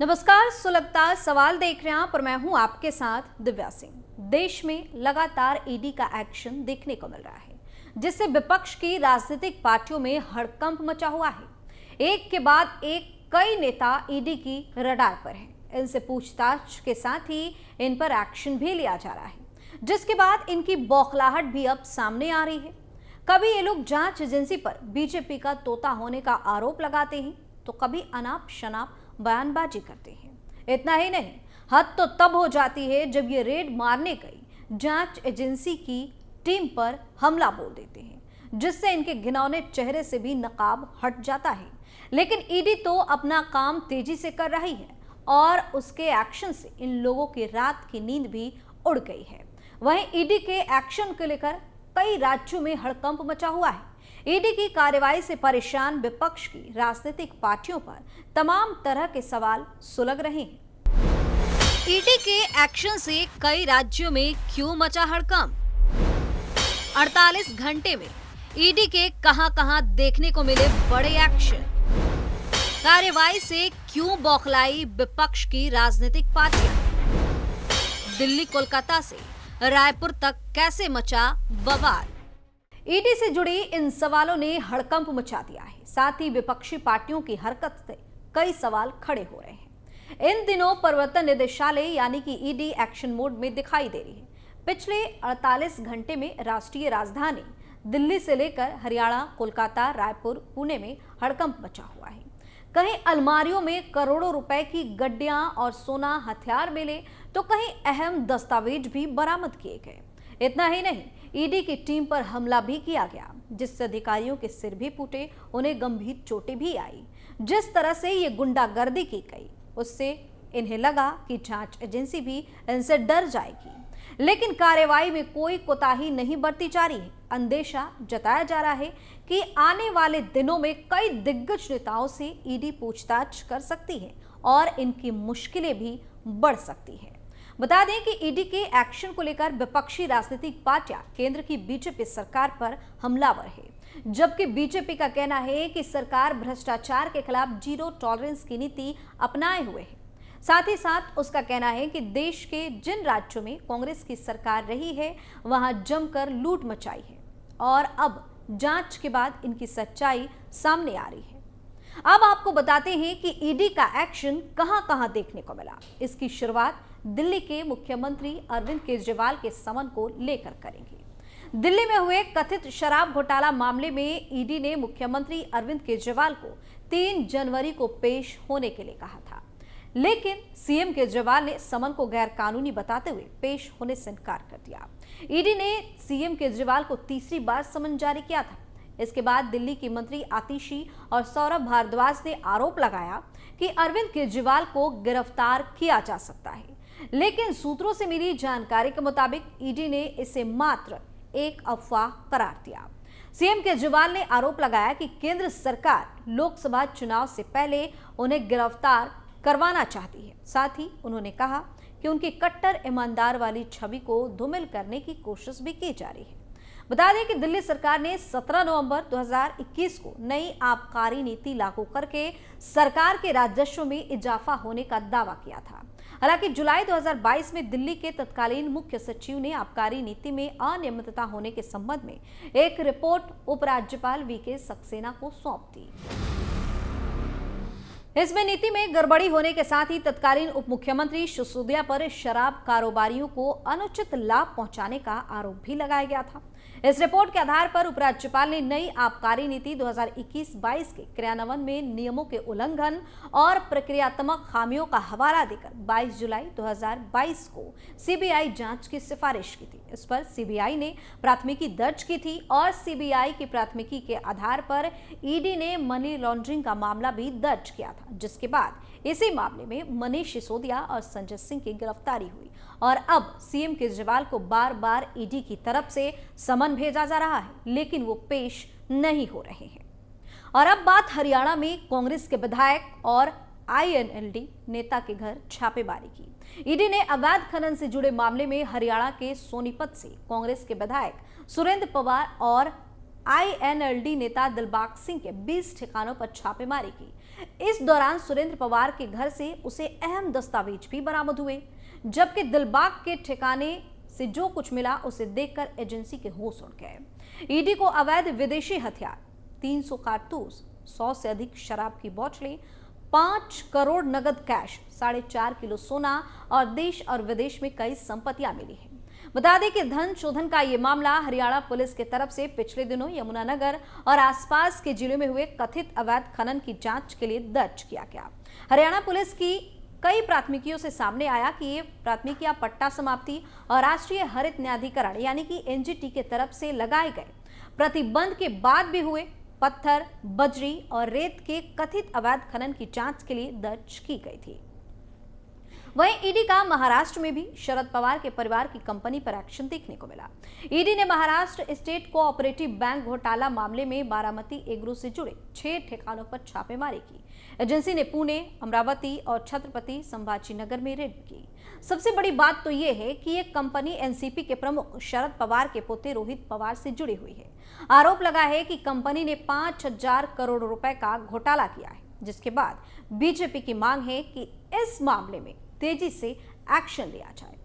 नमस्कार, सुलगता सवाल देख रहे हैं आप और मैं हूं आपके साथ दिव्या सिंह। देश में लगातार ईडी का एक्शन देखने को मिल रहा है, जिससे विपक्ष की राजनीतिक पार्टियों में हड़कंप मचा हुआ है। एक के बाद एक कई नेता ईडी की रडार पर हैं। इनसे पूछताछ के साथ ही इन पर एक्शन भी लिया जा रहा है, जिसके बाद इनकी बौखलाहट भी अब सामने आ रही है। कभी ये लोग जांच एजेंसी पर बीजेपी का तोता होने का आरोप लगाते हैं, तो कभी अनाप शनाप बयानबाजी करते हैं। इतना ही नहीं, हद तो तब हो जाती है जब ये रेड मारने गई जांच एजेंसी की टीम पर हमला बोल देते हैं, जिससे इनके घिनौने चेहरे से भी नकाब हट जाता है। लेकिन ईडी तो अपना काम तेजी से कर रही है और उसके एक्शन से इन लोगों की रात की नींद भी उड़ गई है। वहीं ईडी के एक्शन को लेकर कई राज्यों में हड़कंप मचा हुआ है। ईडी की कार्रवाई से परेशान विपक्ष की राजनीतिक पार्टियों पर तमाम तरह के सवाल सुलग रहे हैं। ईडी के एक्शन से कई राज्यों में क्यों मचा हड़कंप? 48 घंटे में ईडी के कहां-कहां देखने को मिले बड़े एक्शन? कार्रवाई से क्यों बौखलाई विपक्ष की राजनीतिक पार्टियां? दिल्ली कोलकाता से रायपुर तक कैसे मचा बवाल? ईडी से जुड़ी इन सवालों ने हड़कंप मचा दिया है। साथ ही विपक्षी पार्टियों की हरकत से कई सवाल खड़े हो रहे हैं। इन दिनों प्रवर्तन निदेशालय यानी कि ईडी एक्शन मोड में दिखाई दे रही है। पिछले 48 घंटे में राष्ट्रीय राजधानी दिल्ली से लेकर हरियाणा, कोलकाता, रायपुर, पुणे में हड़कंप मचा हुआ है। कहीं अलमारियों में करोड़ों रुपए की गड्डियां और सोना, हथियार मिले, तो कहीं अहम दस्तावेज भी बरामद किए गए। इतना ही नहीं, ईडी की टीम पर हमला भी किया गया, जिससे अधिकारियों के सिर भी फूटे, उन्हें गंभीर चोटें भी आई। जिस तरह से ये गुंडागर्दी की गई, उससे इन्हें लगा कि जांच एजेंसी भी इनसे डर जाएगी। लेकिन कार्रवाई में कोई कोताही नहीं बरती जा रही है। अंदेशा जताया जा रहा है कि आने वाले दिनों में कई दिग्गज नेताओं से ईडी पूछताछ कर सकती है और इनकी मुश्किलें भी बढ़ सकती है। बता दें कि ईडी के एक्शन को लेकर विपक्षी राजनीतिक पार्टियां केंद्र की बीजेपी सरकार पर हमलावर है, जबकि बीजेपी का कहना है कि सरकार भ्रष्टाचार के खिलाफ जीरो टॉलरेंस की नीति अपनाए हुए है। साथ ही साथ उसका कहना है कि देश के जिन राज्यों में कांग्रेस की सरकार रही है, वहां जमकर लूट मचाई है और अब जांच के बाद इनकी सच्चाई सामने आ रही है। अब आपको बताते हैं कि ईडी का एक्शन कहां-कहां देखने को मिला। इसकी शुरुआत दिल्ली के मुख्यमंत्री अरविंद केजरीवाल के समन को लेकर करेंगे। दिल्ली में हुए कथित शराब घोटाला मामले में ईडी ने मुख्यमंत्री अरविंद केजरीवाल को 3 जनवरी को पेश होने के लिए कहा था, लेकिन सीएम केजरीवाल ने समन को गैर कानूनी बताते हुए पेश होने से इनकार कर दिया। ईडी ने सीएम केजरीवाल को तीसरी बार समन जारी किया था। इसके बाद दिल्ली की मंत्री आतिशी और सौरभ भारद्वाज ने आरोप लगाया कि अरविंद केजरीवाल को गिरफ्तार किया जा सकता है, लेकिन सूत्रों से मिली जानकारी के मुताबिक ईडी ने इसे मात्र एक अफवाह करार दिया। सीएम केजरीवाल ने आरोप लगाया कि केंद्र सरकार लोकसभा चुनाव से पहले उन्हें गिरफ्तार करवाना चाहती है। साथ ही उन्होंने कहा कि उनकी कट्टर ईमानदार वाली छवि को धूमिल करने की कोशिश भी की जा रही है। बता दें कि दिल्ली सरकार ने 17 नवंबर 2021 को नई आबकारी नीति लागू करके सरकार के राजस्व में इजाफा होने का दावा किया था। हालांकि जुलाई 2022 में दिल्ली के तत्कालीन मुख्य सचिव ने आबकारी नीति में अनियमितता होने के संबंध में एक रिपोर्ट उपराज्यपाल वीके सक्सेना को सौंप दी। इसमें नीति में गड़बड़ी होने के साथ ही तत्कालीन उप मुख्यमंत्री सिसोदिया पर शराब कारोबारियों को अनुचित लाभ पहुंचाने का आरोप भी लगाया गया था। इस रिपोर्ट के आधार पर उपराज्यपाल ने नई आबकारी नीति 2021-22 के क्रियान्वयन में नियमों के उल्लंघन और प्रक्रियात्मक खामियों का हवाला देकर 22 जुलाई 2022 को सीबीआई जांच की सिफारिश की थी। इस पर सीबीआई ने प्राथमिकी दर्ज की थी और सीबीआई की प्राथमिकी के आधार पर ईडी ने मनी लॉन्ड्रिंग का मामला भी दर्ज किया था, जिसके बाद इसी मामले में मनीष सिसोदिया और संजय सिंह की गिरफ्तारी हुई और अब सीएम केजरीवाल को बार बार ईडी की तरफ से समन भेजा जा रहा है, लेकिन वो पेश नहीं हो रहे हैं। और अब बात हरियाणा में कांग्रेस के विधायक और आईएनएलडी नेता के घर छापेमारी की। ईडी ने अवैध खनन से जुड़े मामले में हरियाणा के सोनीपत से कांग्रेस के विधायक सुरेंद्र पवार और INLD नेता दिलबाग सिंह के 20 ठिकानों पर छापेमारी की। इस दौरान सुरेंद्र पवार के घर से उसे अहम दस्तावेज भी बरामद हुए, जबकि दिलबाग के ठिकाने से जो कुछ मिला उसे देखकर एजेंसी के होश उड़ गए। ईडी को अवैध विदेशी हथियार, 300 कारतूस, 100 से अधिक शराब की बोतलें, 5 करोड़ नगद कैश, 4.5 किलो सोना और देश और विदेश में कई संपत्तियां मिली हैं। बता दें कि धन शोधन का ये मामला हरियाणा पुलिस की तरफ से पिछले दिनों यमुनानगर और आसपास के जिलों में हुए कथित अवैध खनन की जांच के लिए दर्ज किया गया। हरियाणा पुलिस की कई प्राथमिकियों से सामने आया कि ये प्राथमिकियां पट्टा समाप्ति और राष्ट्रीय हरित न्यायाधिकरण यानी कि NGT की तरफ से लगाए गए प्रतिबंध के बाद भी हुए पत्थर, बजरी और रेत के कथित अवैध खनन की जांच के लिए दर्ज की गई थी। वहीं ईडी का महाराष्ट्र में भी शरद पवार के परिवार की कंपनी पर एक्शन देखने को मिला। ईडी ने महाराष्ट्र स्टेट कोऑपरेटिव बैंक घोटाला मामले में बारामती एग्रो से जुड़े 6 ठिकानों पर छापेमारी की। एजेंसी ने पुणे, अमरावती और छत्रपति संभाजीनगर में रेड की। सबसे बड़ी बात तो यह है कि ये कंपनी एनसीपी के प्रमुख शरद पवार के पोते रोहित पवार से जुड़ी हुई है। आरोप लगा है कि कंपनी ने 5,000 करोड़ रुपए का घोटाला किया है, जिसके बाद बीजेपी की मांग है कि इस मामले में तेजी से एक्शन लिया जाए।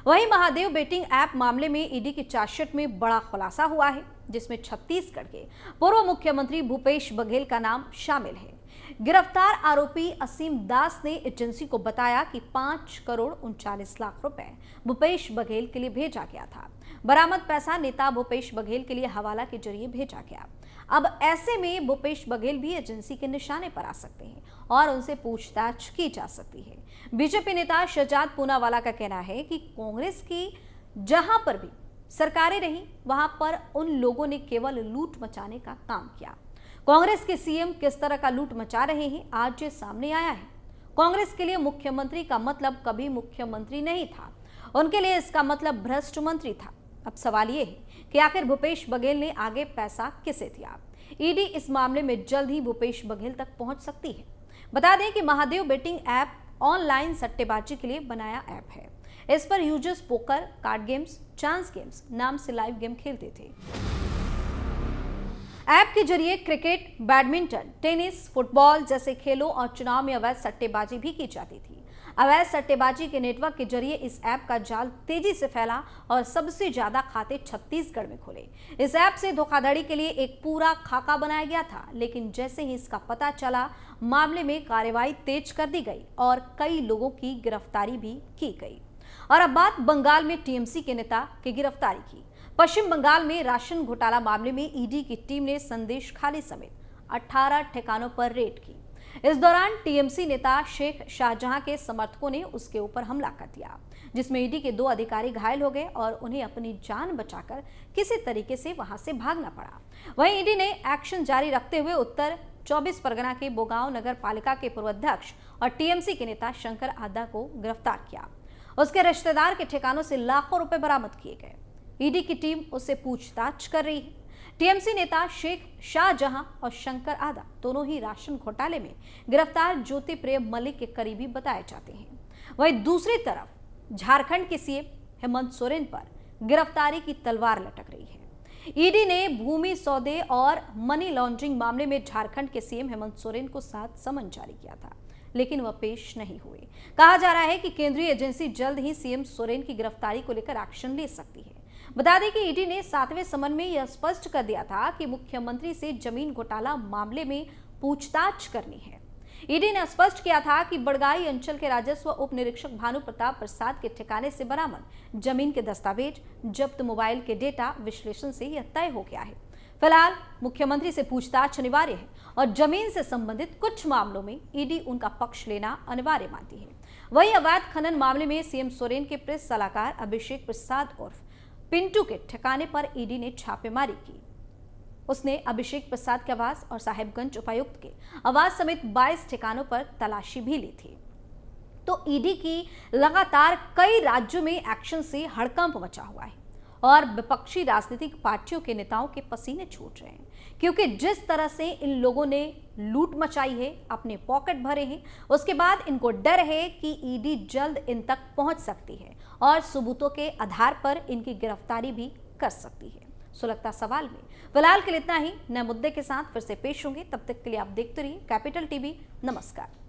वहीं महादेव बेटिंग ऐप मामले में ईडी की चार्जशीट में बड़ा खुलासा हुआ है, जिसमें छत्तीसगढ़ के पूर्व मुख्यमंत्री भूपेश बघेल का नाम शामिल है। गिरफ्तार आरोपी असीम दास ने एजेंसी को बताया कि 5 करोड़ 39 लाख रुपए भूपेश बघेल के लिए भेजा गया था। बरामद पैसा नेता भूपेश बघेल के लिए हवाला के जरिए भेजा गया। अब ऐसे में भूपेश बघेल भी एजेंसी के निशाने पर आ सकते हैं और उनसे पूछताछ की जा सकती है। बीजेपी नेता शहजाद पूनावाला का कहना है कि कांग्रेस की जहां पर भी सरकारें रही, वहां पर उन लोगों ने केवल लूट मचाने का काम किया। कांग्रेस के सीएम किस तरह का लूट मचा रहे हैं, आज ये सामने आया है। कांग्रेस के लिए मुख्यमंत्री का मतलब कभी मुख्यमंत्री नहीं था, उनके लिए इसका मतलब भ्रष्ट मंत्री था। अब सवाल ये है कि आखिर भूपेश बघेल ने आगे पैसा किसे दिया। ईडी इस मामले में जल्द ही भूपेश बघेल तक पहुंच सकती है। बता दें कि महादेव बेटिंग ऐप ऑनलाइन सट्टेबाजी के लिए बनाया ऐप है। इस पर users poker, card games, chance games नाम से लाइव गेम खेलते थे। ऐप के जरिए क्रिकेट, बैडमिंटन, टेनिस, फुटबॉल जैसे खेलों और चुनाव में अवैध सट्टेबाजी भी की जाती थी। अवैध सट्टेबाजी के नेटवर्क के जरिए इस ऐप का जाल तेजी से फैला और सबसे ज्यादा खाते छत्तीसगढ़ में खुले। इस ऐप से धोखाधड़ी के लिए एक पूरा खाका बनाया गया था, लेकिन जैसे ही इसका पता चला, मामले में कार्रवाई तेज कर दी गई और कई लोगों की गिरफ्तारी भी की गई। और अब बात बंगाल में टीएमसी के नेता की गिरफ्तारी की। पश्चिम बंगाल में राशन घोटाला मामले में ईडी की टीम ने संदेश खाली समेत 18 ठिकानों पर रेड की। इस दौरान टीएमसी नेता शेख शाहजहां के समर्थकों ने उसके ऊपर हमला कर दिया, जिसमें ईडी के 2 अधिकारी घायल हो गए और उन्हें अपनी जान बचाकर किसी तरीके से वहां से भागना पड़ा। वहीं ईडी ने एक्शन जारी रखते हुए उत्तर 24 परगना के बोगांव नगर पालिका के पूर्व अध्यक्ष और टीएमसी के नेता शंकर आदा को गिरफ्तार किया। उसके रिश्तेदार के ठिकानों से लाखों रुपए बरामद किए गए। ईडी की टीम उससे पूछताछ कर रही है। टीएमसी नेता शेख शाहजहां और शंकर आदा दोनों ही राशन घोटाले में गिरफ्तार ज्योति प्रेम मलिक के करीबी बताए जाते हैं। वहीं दूसरी तरफ झारखंड के सीएम हेमंत सोरेन पर गिरफ्तारी की तलवार लटक रही है। ईडी ने भूमि सौदे और मनी लॉन्ड्रिंग मामले में झारखंड के सीएम हेमंत सोरेन को 7 समन जारी किया था, लेकिन वह पेश नहीं हुए। कहा जा रहा है कि केंद्रीय एजेंसी जल्द ही सीएम सोरेन की गिरफ्तारी को लेकर एक्शन ले सकती है। बता दें कि ईडी ने 7वें समन में यह स्पष्ट कर दिया था कि मुख्यमंत्री से जमीन घोटाला मामले में पूछताछ करनी है। ईडी ने स्पष्ट किया था कि बड़गाई अंचल के राजस्व उप निरीक्षक भानु प्रताप प्रसाद के ठिकाने से बरामद जमीन के दस्तावेज, जब्त मोबाइल के डेटा विश्लेषण से यह तय हो गया है। फिलहाल मुख्यमंत्री से पूछताछ अनिवार्य है और जमीन से संबंधित कुछ मामलों में ईडी उनका पक्ष लेना अनिवार्य मानती है। वहीं अवैध खनन मामले में सीएम सोरेन के प्रेस सलाहकार अभिषेक प्रसाद उर्फ पिंटू के ठिकाने पर ईडी ने छापेमारी की। उसने अभिषेक प्रसाद के आवास और साहेबगंज उपायुक्त के आवास समेत 22 ठिकानों पर तलाशी भी ली थी। तो ईडी की लगातार कई राज्यों में एक्शन से हड़कंप मचा हुआ है और विपक्षी राजनीतिक पार्टियों के नेताओं के पसीने छूट रहे हैं, क्योंकि जिस तरह से इन लोगों ने लूट मचाई है, अपने पॉकेट भरे हैं, उसके बाद इनको डर है कि ईडी जल्द इन तक पहुंच सकती है और सबूतों के आधार पर इनकी गिरफ्तारी भी कर सकती है। सुलगता सवाल में फिलहाल के लिए इतना ही। नए मुद्दे के साथ फिर से पेश होंगे, तब तक के लिए आप देखते रहिए कैपिटल टीवी। नमस्कार।